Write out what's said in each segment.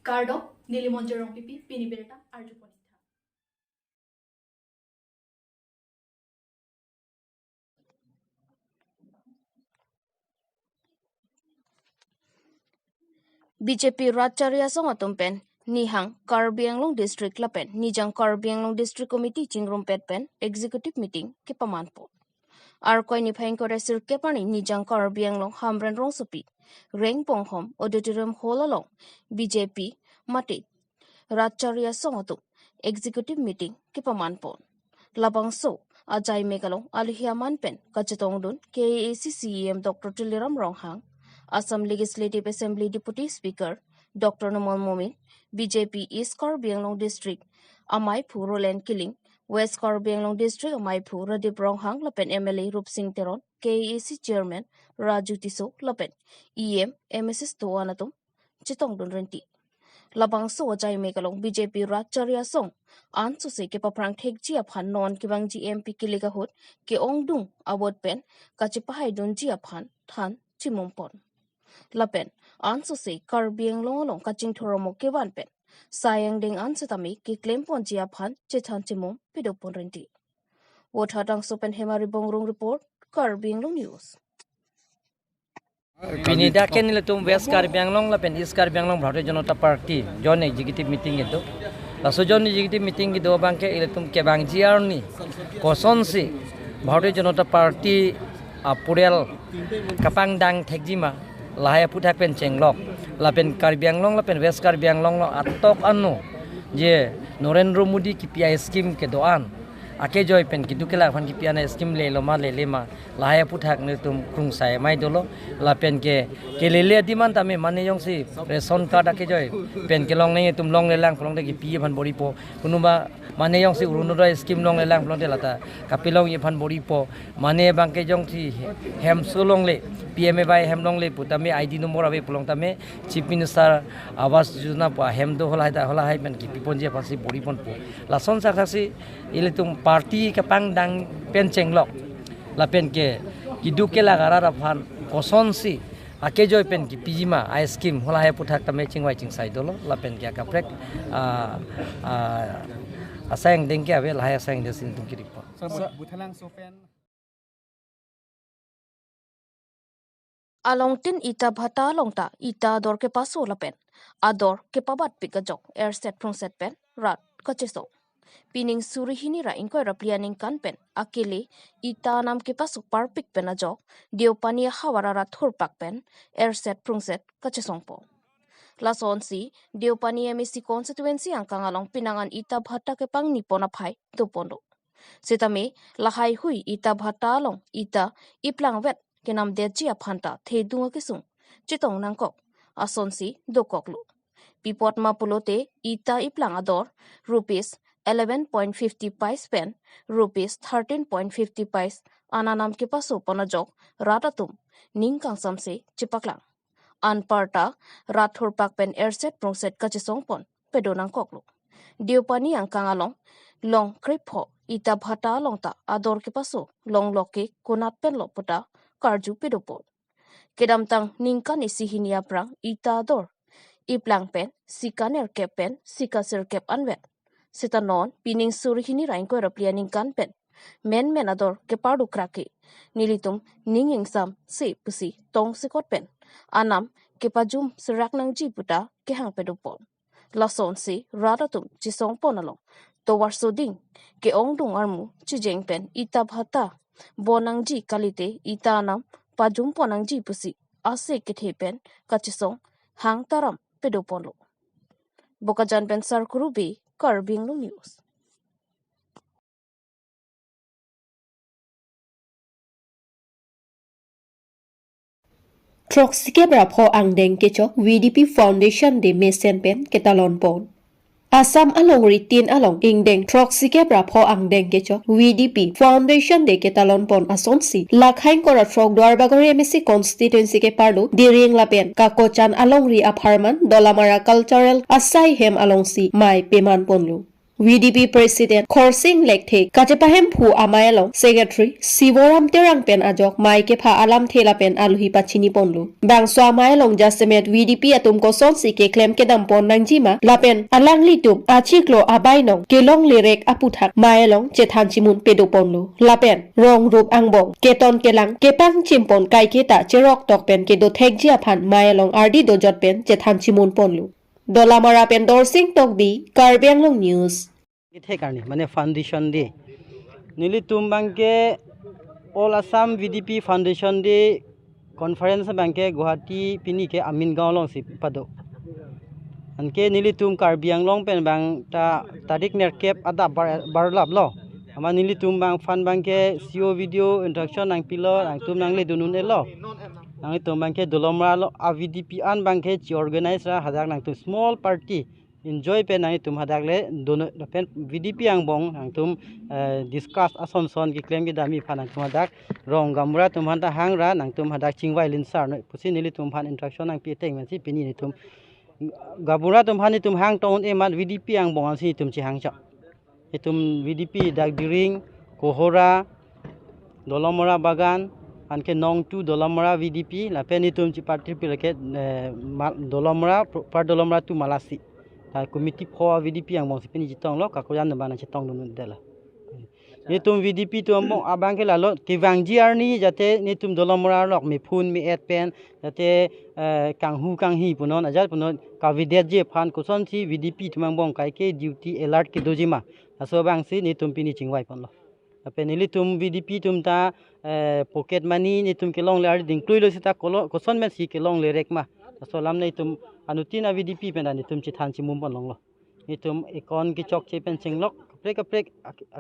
Kardop Nilimonjerong Pipi Piniberta Arjuponita. BJP Ratcharia Songatumpen Nihang Karbi Anglong District Lapen Nijang Karbi Anglong District Committee Chingrum Petpen Executive Meeting Kepamanpo. Arkoi ni phain ko resir kepani Nijang Karbi Anglong Hamren Rongsopi Reng Ponghom Auditorium Hall along BJP Mati Ratcharia Songatum Executive Meeting Kepamanpo. Labang so Ajay Mekalong Alihia Manpen Kachetongdun KAC CEM Dr. Tiliram Ronghang Assam Legislative Assembly Deputy Speaker Dr. Namal Momin, BJP East Karbi Anglong District, Amaipu Roland Killing, West Karbi Anglong District, Amaipu Radip Ronghang, Lapen MLA Rup Singh Teron, KAC Chairman Raju Tiso, Lapen, EM MSS Toanatum, Chitong Dunrenti. Labang so Ajay Mekalong BJP Ratcharia Song, Anso se ke paprang thekji aphan non kibang GMP Kiligahut, ke Ongdung Award Pen, Kachipahai Dunji aphan, Than, Chimumpon. Lapen anso se Karbi Anglong long kaching thoromo ke wan pen sayang ding ansetami ke claim pon jia phan chechan chimum pidopon renti wot hadang sopen hemari bongrong report Karbi Anglong news Pinida ken letum West Karbi Anglong lapen East Karbi Anglong Bharatiya Janata Party join executive meeting itu laso join executive meeting itu bangke letum ke bang jiarni koson si Bharatiya Janata Party apurel kapang dang thekjima lahaya puthak pen chenglok lapen Karbi Anglong lapen West Karbi Anglong lo atok anu je Narendra Modi ki PI scheme ke doan ake joy pen ki dukela phan ki PI scheme le lo ma lahaya puthak ne tum krung sai mai dolo lapen ke lele diman tame mane yong si ration card ake joy pen ke long ne tum long le lang plong de ki pi phan bori po kunuba mane yong si urunodai scheme long le lang plong de lata kapilong ye phan bori po mane bangke jong si hem sulong le PMA by Hemlong le putame ID number ave pulong tame Chief Minister Awas Yojana pa hem do hola hai men ki pipon je pasi bori pon po la son sa saksi ile tum party ka pang dang pen chenglok la pen ke ki duke la gara ra phan koson si ake joy pen ki pijima I scheme hola hai puthak tame chingwai chingsai dolo la pen ke ka prek asang dengke ave la hai asang desin tum ki ripo buthalang sofen along tin ita bhata longta ita dor ke paso lapen ador ke pabat pikajok airset from set pen rat kacheso pining surihini ra inkoi raplianing kan pen akele ita nam ke paso parpik pen ajok diopani hawara ra thurpak pen airset from set kachesongpo lason si diopani MEC constituency angkang along pinangan ita bhata ke pang nipona phai tupondo setame lahai hui ita bhata long ita iplang vet kenam deji aphanta thedunga kisung chitong nangkok asonsi dokoklu pipot mapulote ita iplang ador rupees 11.50 paise pen rupees 13.50 paise ananam ke paso panajok ratatum ningkang samse chipaklang anparta rathur pak pen airset prongset kachisong pon pedonang koklu diopani angkang along long kripho ita bhata longta ador ke paso long loke konat pen loputa Karju Pidopol. Kedamtang ningkan isihinia prang ita ador. Iplang pen, sikaner kepen, sikasir kep anwet. Sita non, pining surihini rain ko raplia ningkan pen. Men ador kepardu krake. Nilitum ninging sam se pusi tong sikot pen. Anam kepajum serak nang jiputa kehang pedopol. Lason si radatum chisong ponalong. Towar soding ke ongdung armu chijeng pen ita bhata. Bonangji kalite itanam pajum ponangji pusi ase kethepen kachisong hang taram pedopolo bokajan pen sarkurubi Karbi Anglong news Troxike brapho angdeng kechok VDP Foundation de mesen pen ketalon pon Assam along ritin along ingdeng troxike brapho angdeng kechok VDP Foundation de ketalon pon asonsi lakhain kora trok dwar bagori MSC constituency ke pardo diring lapen kakochan along ri apartment dolamara cultural asai hem along si mai peman ponlu VDP President Khorsing Lekthek Kajepahem Phu Amayalong Secretary Sivoram Terang Pen Ajok Mai ke pha alam thela pen aluhi pachini ponlu bang swa Amayalong Jasemet VDP atum ko son si ke claim ke dam pon nangjima lapen alang litum achiklo abainong kelong lerek aputhak Mayalong chethan chimun pedo ponlu lapen rong rup angbong keton kelang kepang chimpon kai ke ta cherok tok pen ke do thek jia phan Mayalong RD do jot pen chethan chimun ponlu Dolamara pen Dorsing Tokbi Karbi Anglong News इथे करनी माने फाउंडेशन दे नीली तुम बैंके ऑल Assam VDP foundation दे कॉन्फ्रेंस बैंके गुवाहाटी पिनी के अमीन गांव लोंग सी पदो अनके नीली तुम कार्बी आंगलोंग पेन बैंग ता तारीख नेरकेप अदा बारलाब लो हमा नीली तुम बैंग फन बैंके सीओ वीडियो इंट्रोडक्शन नंग पिलो नंग तुम नंग ले दुनुन लो नंग तुम बैंके दुलोमरा लो आ वीडीपी आन बैंके ची ऑर्गेनाइज रा हदाक नंग तुम small party enjoy pen nang tum hadak le dono pen VDP ang bong nang tum discuss ason son ki claim ki dami phan nang tum hadak rong gamura tum han ta hang ra nang tum hadak chingwai lin sar no pusi nili tum phan instruction nang pi teng man si pini ni tum gabura tum han ni tum hang ton e man VDP ang bong si tum chi hang cha tum VDP dak diring kohora dolomora bagan anke nong tu dolomora VDP la pen ni tum chi party pi leke dolomora par dolomora tu malasi komiti pro VDP yang bang sipini jitong lo kakuyan na bana jitong dun dela ni tum VDP tu ambong abang ke lalo ki wang jiar ni jate ni tum dolomora lok mi phun mi et pen jate kang hi punon ajal punon ka videt je phan kuson si VDP tu ambong kai ke duty alert ki dojima aso bang si ni tum pini chingwai pon lo ape ni tum VDP tum ta pocket money ni tum ke long le ar ding tuilo sita koson men si ke long le rek ma aso lam nei tum anutina VDP pen ani tum chi than chi mum long lo ni tum ikon ki chok che pen chinglok prek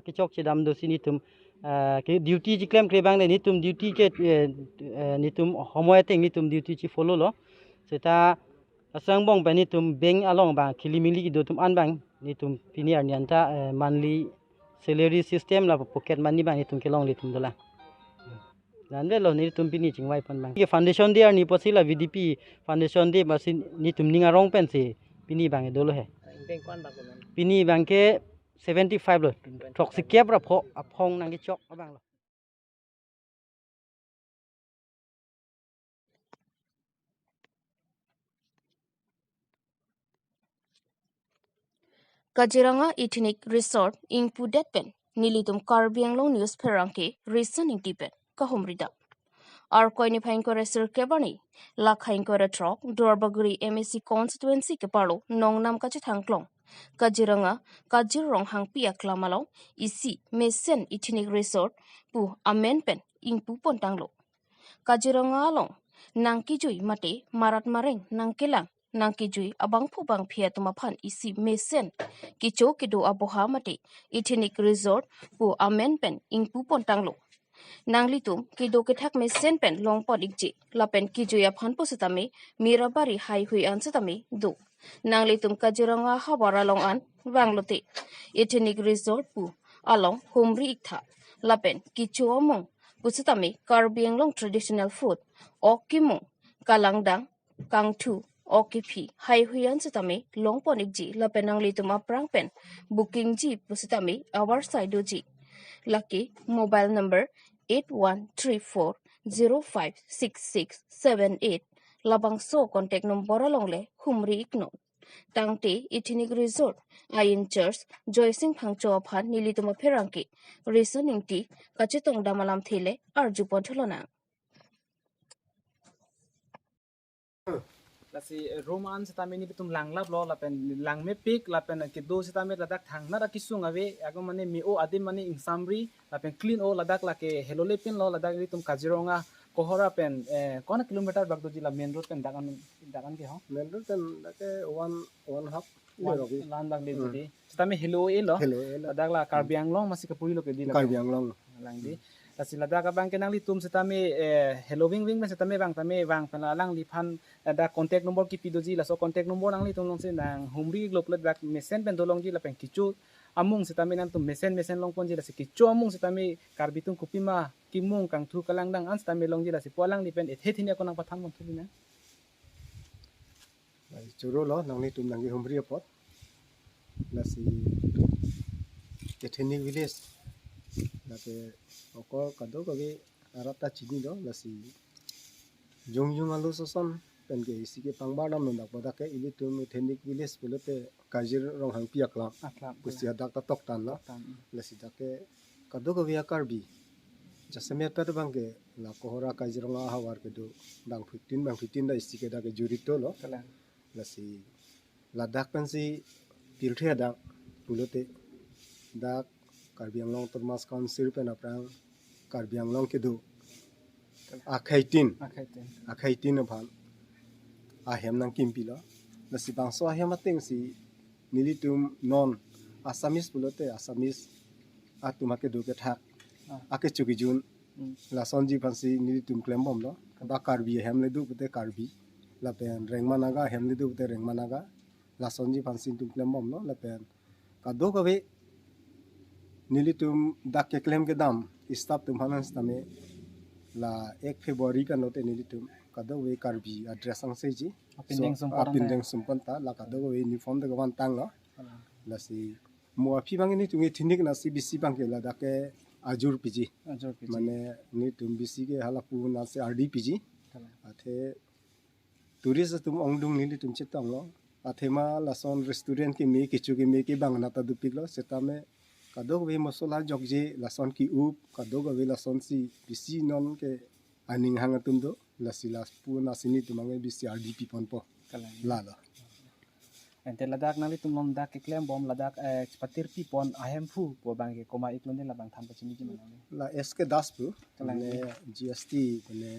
ki chok che dam do si ni tum ke duty ji claim kre bang ni tum duty ke ni tum homoy teng ni tum duty chi follow lo seta asang bong pen ni tum beng along bang khilimili ki do tum an bang ni tum piniar ni anta monthly salary system la pocket money bang ni tum ke long li tum dola nande lo ni tum pini chingwai pan bang ye foundation dia ni posila VDP foundation dia basin ni tum ninga rong pen si pini bang dolo he pini bang ke 75 lo thok sikep ra pho aphong nang ki chok abang lo Kaziranga Ethnic Resort ing Pudet pen nilitum Karbi Anglong News Perangke reasoning tipen kahumrida ar koini phain kore sir kebani lakhain kore trok dorbaguri MSC constituency ke palo nongnam kache thangklong Kaziranga Kazirong hangpia klamalo isi mesen Ethnic Resort pu amen pen ing pu pontanglo Kaziranga along nangki jui mate marat mareng nangkelang nangki jui abang pu bang phia tuma phan isi mesen kicho kido aboha mate Ethnic Resort pu amen pen ing pu pontanglo Nanglitum kido kithak mesen pen longpot ikji lapen kijoya phan positame mirabari hai hui ansatame do Nanglitum Kaziranga habara long an wanglote Ethnic Resort pu along humri iktha lapen kicho among pusitame Karbi Anglong traditional food okimong kalangdang kangthu okipi hai huyan sitame longpon ikji lapen nanglitum aprang pen booking ji pusitame our side ji lucky mobile number 8134056678 labang so contact number alongle humri ikno tangte Ethnic Resort Ayin Church Joysing Phangcho phan nilituma pherangki reasoning ti kachetong damalam thile arju potholona lasi roman sitame ni bitum langlap lo lapen langme pik lapen kido sitame ladak thangna ra kisung ave ago mane mi o adim mane insamri lapen clean o ladak lake helole pin lo ladak bitum Kaziranga kohora pen kon kilometer bagdo jila main road pen dagan ke ho main road pen dake one half lan bang le jodi sitame helo e lo ladak la Karbi Anglong masih ke puri lo ke di Karbi Anglong lang di lasi ladak bang ke nang litum sitame hello wing ben sitame bang tame bang pen lang li phan ada contact number ki pidoji la so contact number nang li tum long se nang humri global bak mesen pen dolong ji la pen kichu amung sitame nang tum mesen long pon ji la se kichu amung sitame Karbi tum kupima kimung kang thu kalang dang an sitame long ji la se polang ni pen ethe thini ko nang pathang mon thina churo lo nang ni tum nang gi humri pot la si ethnic village la ke oko kado ko ge arata chini do la si jung alu soson pen ke isi ke pangbar nam nak pada ke ili tum ethnic village pulote kajir rong hang piak la kusia dak ta tok tan la si ke kado ko via karbi jasame ta bang ke la kohora kajir nga hawar ke do bang 15 da isi ke da ke jurito lo la si ladak pen si pilthia dak pulote dak Karbi Anglong Termas Council pen aprang Karbi Anglong ke do akhaitin aphan ahem nang kimpi lo nasi bangso ahem ateng si nilitum non Assamese pulote Assamese atuma ke do ke thak ake chuki jun la sonji phansi nilitum klembom lo ba Karbi hem le du pute Karbi la pen rengmanaga hem le du pute rengmanaga la sonji phansi tum klembom lo la pen kado ka ve nilitum dak ke klem ke dam stop tum hanan stame la 1 February ka note nilitum kado we Karbi address ang seji apindeng sumpanta la kado we uniform de gawan tang lo la si mo api bang ni tungi thinik na si bisi bang ke la dak ke ajur piji mane ni tum bisi ke halapu na se RD piji athe tourist tum ongdung nilitum chetang lo athema la son restaurant ke me ke bang na ta dupik lo setame kadog we masola jogje lason ki up kadog we lason si bisi non ke aning hangatum do la silas pu na sini tumangai bisi RDP ponpo la ente ladak nali tum nom dak klem bom ladak patir pi pon ahem fu po bang ke koma iklon de la bang tham pachini ji manali la SK das pu ne GST ne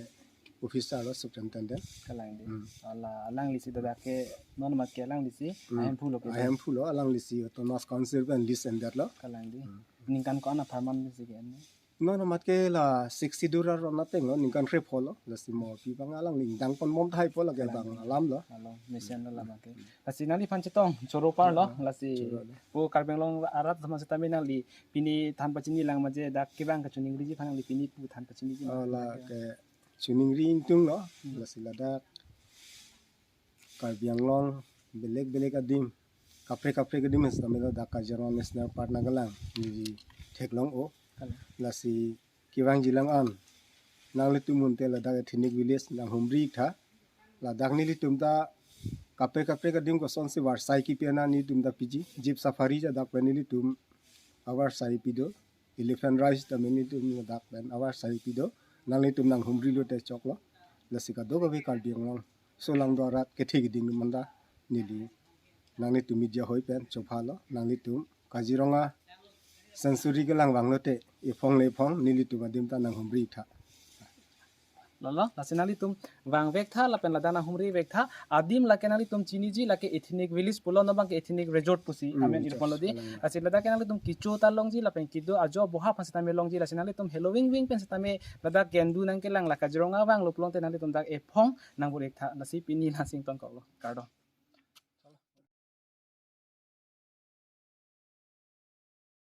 officer lo superintendent kalang de ala alang lisi dadak ke non mat ke alang lisi ahem fu lo alang lisi Thomas Council and list and that lo kalang de ningkan ko ana farman lisi ke no mat ke la 60 durar ro nateng lo ningkan trip holo la si mo pi bang alang ling dang pon mom thai po la ke bang alam lo mission la ma ke lasi nali pan chetong choro par lo lasi po Karbi Anglong arat sama setami nang li pini tham pachini lang ma je dak ke bang ka chuning ri ji phanang li pini pu tham pachini ji la ke chuning ring tung lo la si lada Karbi Anglong belek adim kapre adim samela da Kajaro National Park nagalang ni theklong o la si kiwang jilang an nang le tumun te la da ethnic village nang humri tha la dak ni li tumta kapre adim ko son se warsai ki pena ni tumda piji jeep safari ja dak ni li tum awar sai pido elephant rise ta meni tum dak ben awar sai pido nang le tum nang humri lo te choklo la si ka do ga be Karbi Anglong so lang do rat ke thik ding manda ni li nang le tum media hoi pen chophalo nang le tum Kaziranga sanctuary ke lang wang lo te ifong le phong ni li tum adim ta nang humri tha lolo lasinali tum wang vek tha la pen la dana humri vek tha adim la kenali tum chini ji la ke ethnic village pulo no bang ke ethnic resort pusi amen irpon lodi asila da kenali tum kicho ta long ji la pen kido ajo boha phasta me long ji la sinali tum halloween wing pen sitame la da kendu nang ke lang la Kaziranga wang lo plong te nali tum da e phong nang burek tha nasi pini na sing ton ko lo kardo